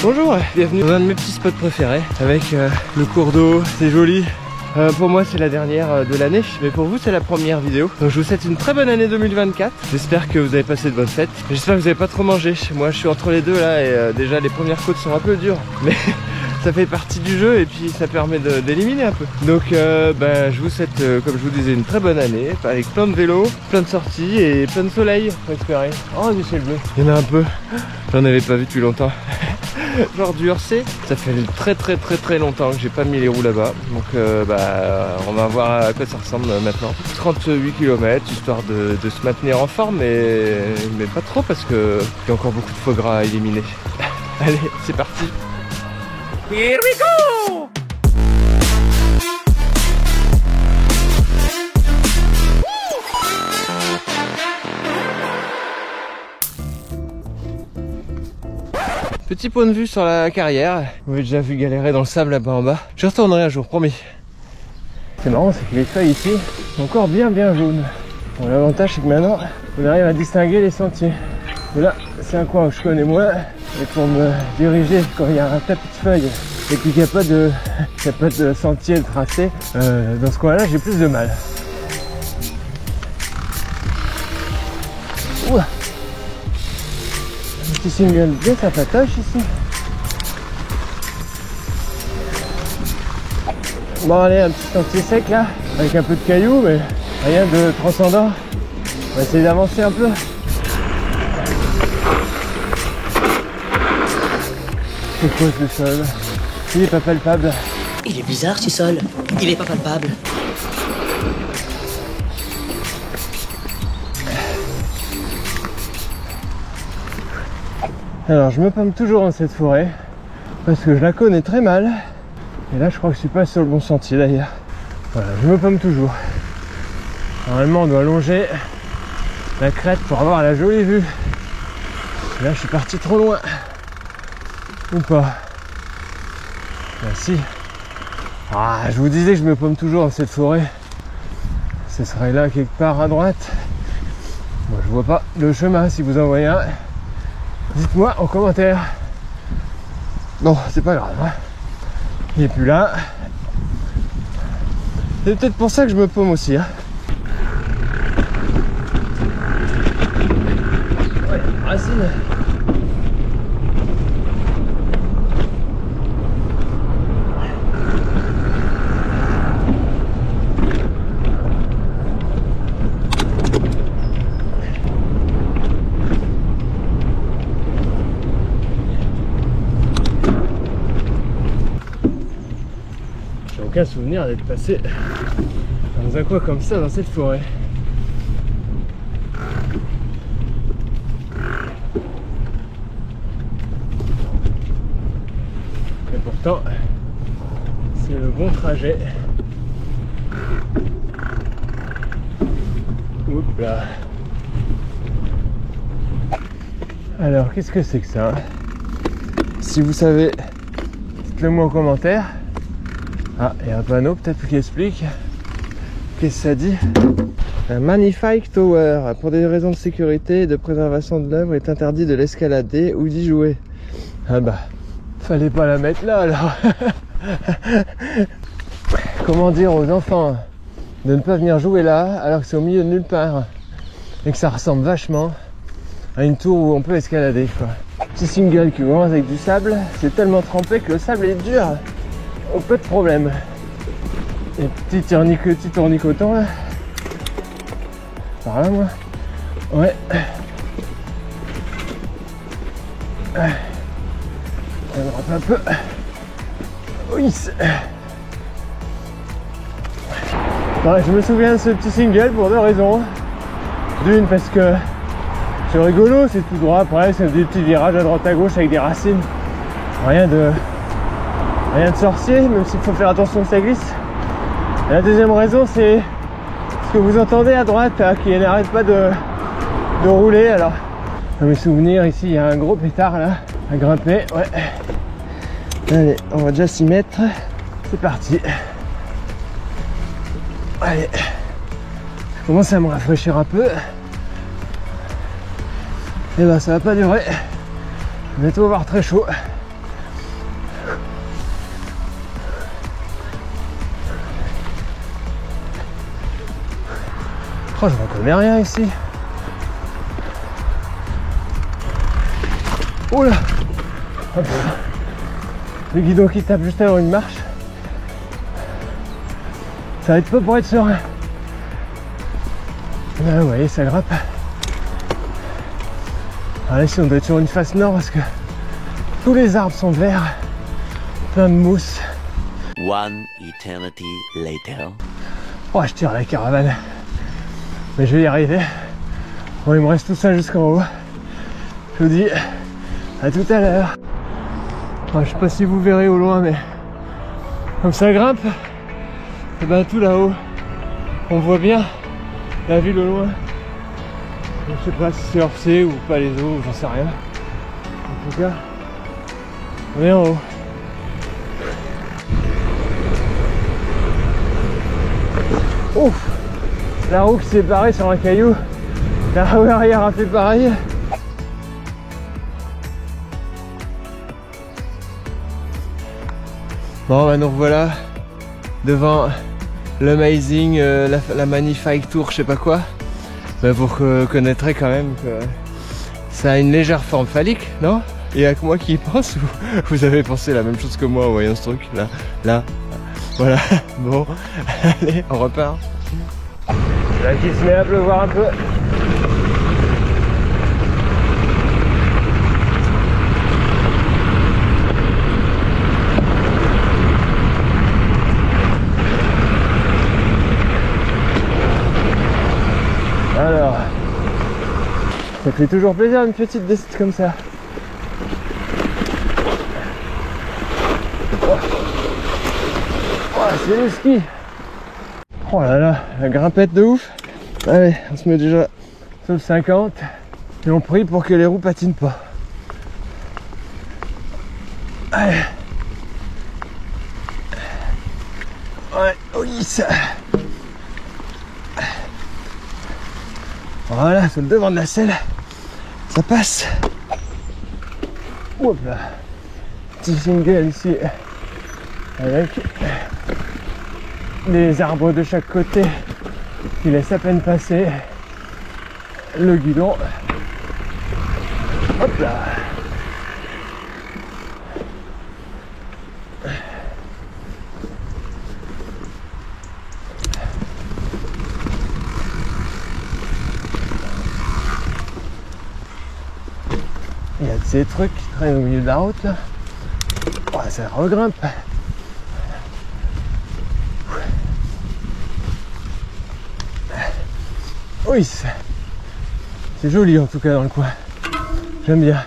Bonjour, bienvenue dans un de mes petits spots préférés avec le cours d'eau, c'est joli. Pour moi c'est la dernière de l'année, mais pour vous c'est la première vidéo. Donc je vous souhaite une très bonne année 2024. J'espère que vous avez passé de bonnes fêtes. J'espère que vous n'avez pas trop mangé. Moi je suis entre les deux là et déjà les premières côtes sont un peu dures. Mais ça fait partie du jeu et puis ça permet d'éliminer un peu. Donc je vous souhaite, comme je vous disais, une très bonne année avec plein de vélos, plein de sorties et plein de soleil, faut espérer. Oh du ciel bleu, il y en a un peu. J'en avais pas vu depuis longtemps. Genre du Hersey, ça fait très longtemps que j'ai pas mis les roues là-bas. Donc on va voir à quoi ça ressemble maintenant. 38 km histoire de se maintenir en forme, mais pas trop parce que il y a encore beaucoup de foie gras à éliminer. Allez, c'est parti. Here we go! Petit point de vue sur la carrière. Vous avez déjà vu galérer dans le sable là-bas en bas. Je retournerai un jour, promis. C'est marrant, c'est que les feuilles ici sont encore bien jaunes. Bon, l'avantage c'est que maintenant on arrive à distinguer les sentiers. Mais là, c'est un coin où je connais moins. Et pour me diriger quand il y a un tapis de feuilles et puis qu'il n'y a pas de sentier tracé, dans ce coin-là, j'ai plus de mal. Ouah. Un petit single bien sympatoche ici. Bon allez, un petit sentier sec là, avec un peu de cailloux, mais rien de transcendant. On va essayer d'avancer un peu. C'est quoi ce sol? Il est pas palpable. Il est bizarre ce sol, il est pas palpable. Alors je me pâme toujours dans cette forêt parce que je la connais très mal. Et là je crois que je suis pas sur le bon sentier d'ailleurs. Voilà, je me pâme toujours. Normalement on doit longer la crête pour avoir la jolie vue. Et là je suis parti trop loin. Ou pas? Bah si. Ah, je vous disais que je me pâme toujours dans cette forêt. Ce serait là quelque part à droite. Moi je vois pas le chemin. Si vous en voyez un, dites-moi en commentaire. Bon, c'est pas grave. Hein. Il est plus là. C'est peut-être pour ça que je me paume aussi. Hein. Ouais, racine. Aucun souvenir d'être passé dans un coin comme ça dans cette forêt. Et pourtant c'est le bon trajet. Oups là. Alors qu'est-ce que c'est que ça? Si vous savez, dites-le moi en commentaire. Ah, il y a un panneau peut-être qui explique. Qu'est-ce que ça dit? Un Magnifique Tower, pour des raisons de sécurité et de préservation de l'œuvre, est interdit de l'escalader ou d'y jouer. Ah bah, fallait pas la mettre là alors. Comment dire aux enfants de ne pas venir jouer là alors que c'est au milieu de nulle part et que ça ressemble vachement à une tour où on peut escalader quoi. Petit single qui commence avec du sable, c'est tellement trempé que le sable est dur. Oh, pas de problème. Et petit tournicoton là. Par là moi. Ouais. On droite un peu. Oui. Ouais, je me souviens de ce petit single pour deux raisons. D'une parce que c'est rigolo, c'est tout droit. Après c'est des petits virages à droite à gauche avec des racines. Rien de sorcier, même s'il faut faire attention que ça glisse. Et la deuxième raison, c'est ce que vous entendez à droite là, qui n'arrête pas de rouler. Alors, dans mes souvenirs, ici, il y a un gros pétard là, à grimper. Ouais. Allez, on va déjà s'y mettre. C'est parti. Allez. Je commence à me rafraîchir un peu. Et ben, ça va pas durer. Bientôt avoir très chaud. Oh, je reconnais rien ici. Oh là. Hop. Le guidon qui tape juste avant une marche. Ça va être peu pour être serein. Là, vous voyez, ça grappe. Alors ici, on doit être sur une face nord parce que tous les arbres sont verts, plein de mousse. One eternity later. Oh, je tire la caravane. Mais je vais y arriver. Bon, il me reste tout ça jusqu'en haut. Je vous dis à tout à l'heure. Oh, je sais pas si vous verrez au loin, mais comme ça grimpe, et ben tout là-haut, on voit bien la ville au loin. Je sais pas si c'est Orsay ou Palaiseau, j'en sais rien. En tout cas, on est en haut. Ouf, la roue qui s'est barrée sur un caillou, la roue arrière a fait pareil. Bon, bah nous revoilà devant l'Amazing, la Magnifique Tour, je sais pas quoi. Bah, vous reconnaîtrez quand même que ça a une légère forme phallique, non? Il y a que moi qui y pense, ou vous avez pensé la même chose que moi en voyant ce truc là, voilà. Bon, allez, on repart. Là qui se met à pleuvoir un peu. Alors, ça fait toujours plaisir une petite descente comme ça. Oh, c'est le ski. Oh là là, la grimpette de ouf. Allez, on se met déjà sur le 50 et on prie pour que les roues patinent pas. Allez. Ouais, oui, ça. Voilà, sur le devant de la selle, ça passe. Hop là. Petit single ici, avec des arbres de chaque côté qui laissent à peine passer le guidon. Hop là. Il y a de ces trucs qui traînent au milieu de la route là. Oh, ça regrimpe. Oui, c'est joli en tout cas dans le coin. J'aime bien.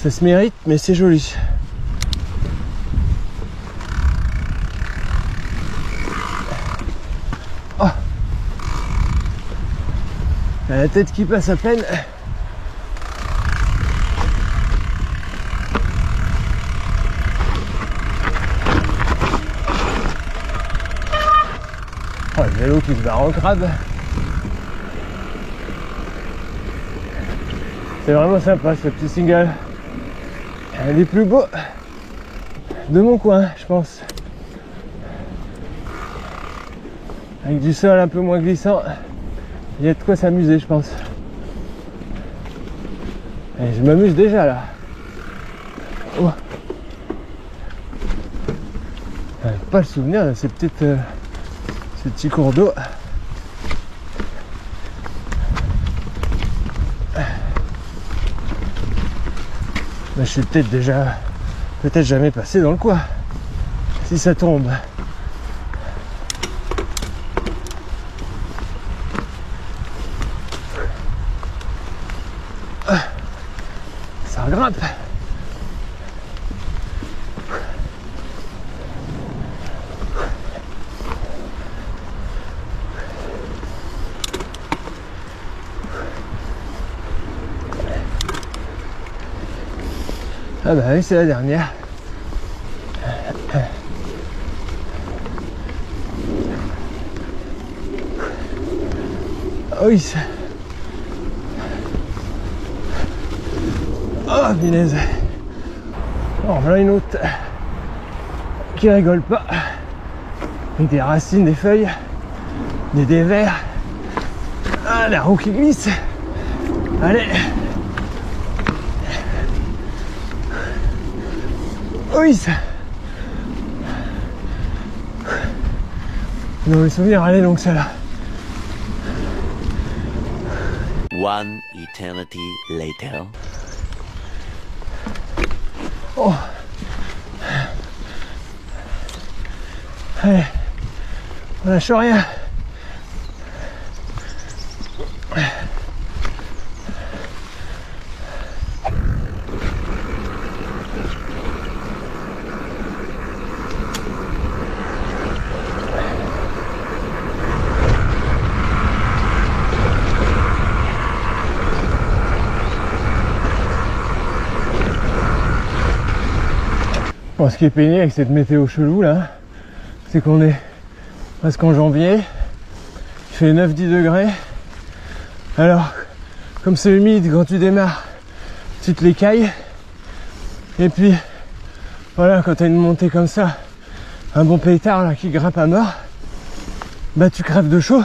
Ça se mérite, mais c'est joli. Oh, la tête qui passe à peine. Oh, le vélo qui se barre en crabe. C'est vraiment sympa ce petit single. Un des plus beaux de mon coin, je pense. Avec du sol un peu moins glissant, il y a de quoi s'amuser, je pense. Et je m'amuse déjà là. Oh. Pas le souvenir de ces petites... ce petit cours d'eau. Je suis peut-être jamais passé dans le coin. Si ça tombe. Ça grimpe. Ah bah oui, c'est la dernière. Oh oui, ça... Oh, punaise. Oh, voilà une autre qui rigole pas. avec des racines, des feuilles, des dévers. Ah, la roue qui glisse. Allez. Oui, ça. Dans les souvenirs, elle est longue celle-là. One eternity later. Oh. Allez, on lâche rien. Bon, ce qui est pénible avec cette météo chelou là, c'est qu'on est presque en janvier, il fait 9-10 degrés. Alors, comme c'est humide quand tu démarres, tu te l'écailles. Et puis, voilà, quand tu as une montée comme ça, un bon pétard là qui grimpe à mort, bah tu crèves de chaud.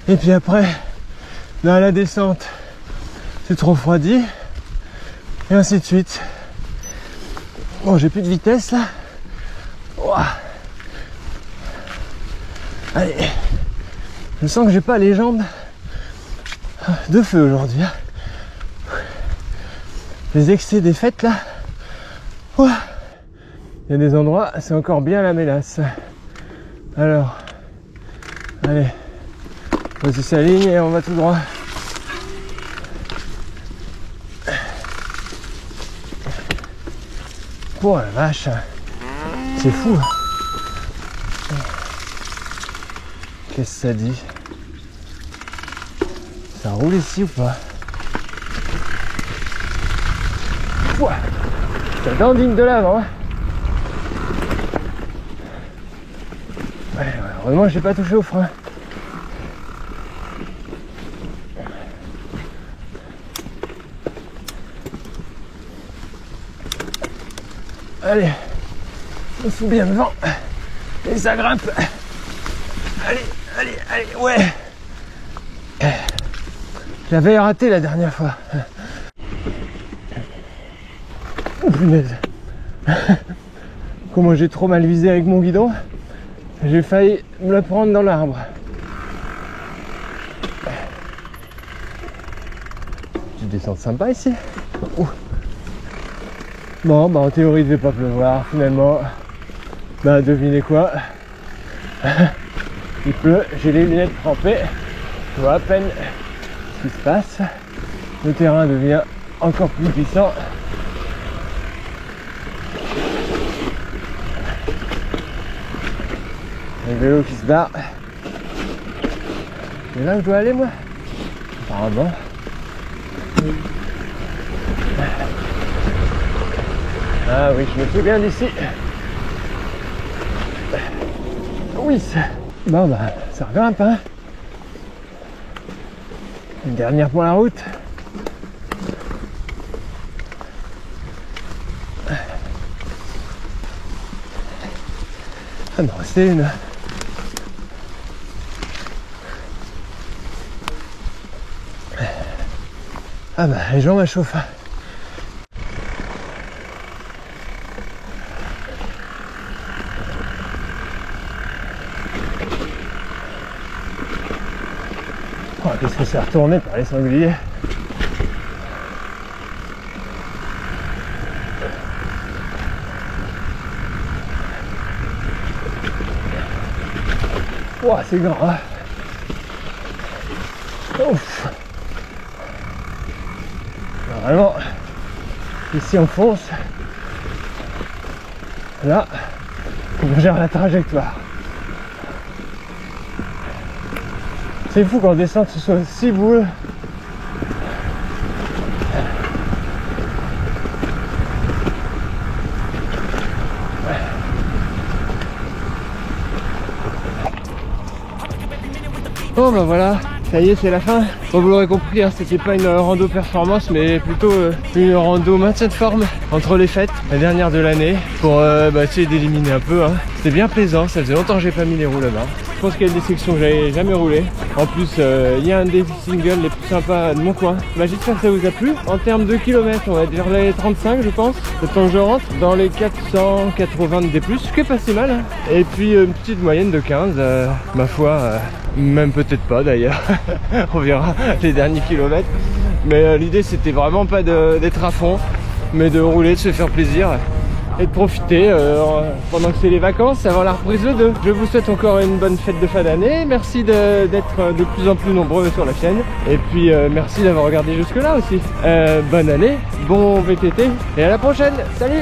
Et puis après, dans la descente, tu te refroidis, et ainsi de suite. Bon, j'ai plus de vitesse là. Ouah. Allez, je sens que j'ai pas les jambes de feu aujourd'hui. Les excès des fêtes là. Ouah. Il y a des endroits, c'est encore bien la mélasse. Alors, allez, vas-y, s'aligne et on va tout droit. Oh la vache, c'est fou. Qu'est-ce que ça dit? Ça roule ici ou pas? Ouah, ça dandine de l'avant. Ouais, heureusement j'ai pas touché au frein. Allez, on fout bien devant et ça grimpe. Allez, allez, allez, ouais. J'avais raté la dernière fois. Oh punaise. Comment j'ai trop mal visé avec mon guidon. J'ai failli me le prendre dans l'arbre. Petite descente sympa ici. Ouh. Bon, bah en théorie il devait pas pleuvoir, finalement, bah devinez quoi, il pleut, j'ai les lunettes trempées, je vois à peine ce qui se passe, le terrain devient encore plus puissant. Le vélo qui se barre, c'est là que je dois aller moi, apparemment. Ah oui, je me souviens d'ici. Oui, bon bah ça grimpe hein. Une dernière pour la route. Ah non, c'est une. Ah bah les jambes chauffent. Oh, qu'est-ce que c'est retourné par les sangliers. Oh, c'est grand hein. Ouf. Normalement, ici on fonce. Là, on gère la trajectoire. C'est fou qu'en descente ce soit si boueux. Bon ben voilà, Ça y est, c'est la fin. Bon, vous l'aurez compris, hein, c'était pas une rando performance, mais plutôt une rando maintien de forme entre les fêtes, la dernière de l'année, pour essayer d'éliminer un peu. Hein. C'était bien plaisant, ça faisait longtemps que j'ai pas mis les roues là-bas. Je pense qu'il y a des sections que j'avais jamais roulé. En plus, il y a un des singles les plus sympas de mon coin. J'espère que ça vous a plu. En termes de kilomètres, on va dire les 35, je pense. Le temps que je rentre dans les 480 de D+, ce qui est pas si mal. Hein. Et puis une petite moyenne de 15, ma foi, même peut-être pas d'ailleurs. On verra les derniers kilomètres. Mais l'idée, c'était vraiment pas d'être à fond, mais de rouler, de se faire plaisir. Et de profiter pendant que c'est les vacances avant la reprise le 2. Je vous souhaite encore une bonne fête de fin d'année. Merci d'être de plus en plus nombreux sur la chaîne. Et puis merci d'avoir regardé jusque là aussi. Bonne année, bon VTT et à la prochaine. Salut!